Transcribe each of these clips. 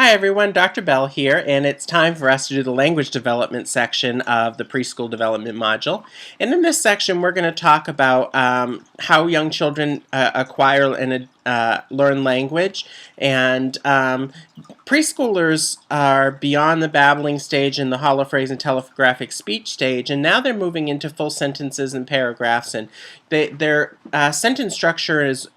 Hi everyone, Dr. Bell here, and it's time for us to do the language development section of the preschool development module. And in this section, we're going to talk about how young children acquire and learn language. And preschoolers are beyond the babbling stage and the holophrase and telegraphic speech stage, and now they're moving into full sentences and paragraphs. And their sentence structure is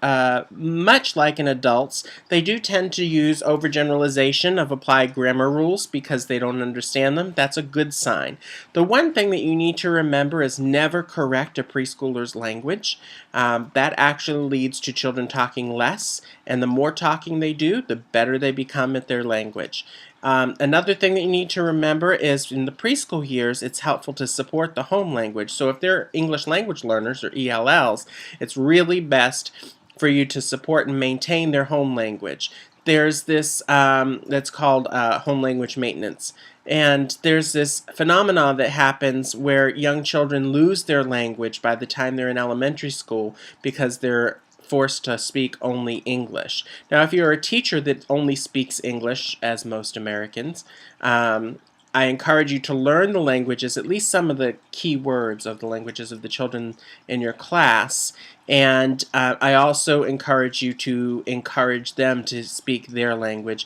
much like an adult's. They do tend to use overgeneralization of applied grammar rules because they don't understand them. That's a good sign. The one thing that you need to remember is never correct a preschooler's language. That actually leads to children talking less, and the more talking they do, the better they become at their language. Another thing that you need to remember is in the preschool years, it's helpful to support the home language. So if they're English language learners or ELLs, it's really best for you to support and maintain their home language. There's this that's called home language maintenance. And there's this phenomenon that happens where young children lose their language by the time they're in elementary school because they're forced to speak only English. Now, if you're a teacher that only speaks English, as most Americans, I encourage you to learn the languages, at least some of the key words of the languages of the children in your class. And I also encourage you to encourage them to speak their language,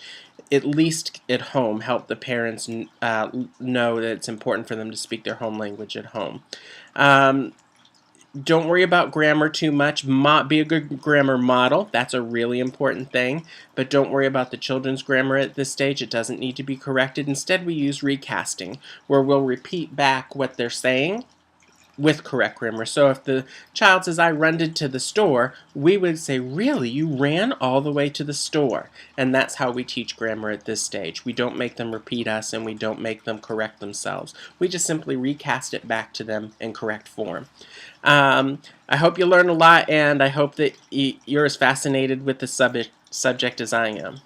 at least at home. Help the parents know that it's important for them to speak their home language at home. Don't worry about grammar too much. Be a good grammar model. That's a really important thing. But don't worry about the children's grammar at this stage. It doesn't need to be corrected. Instead, we use recasting, where we'll repeat back what they're saying with correct grammar. So if the child says, "I run to the store," we would say, "Really? You ran all the way to the store?" And that's how we teach grammar at this stage. We don't make them repeat us, and we don't make them correct themselves. We just simply recast it back to them in correct form. I hope you learn a lot, and I hope that you're as fascinated with the subject as I am.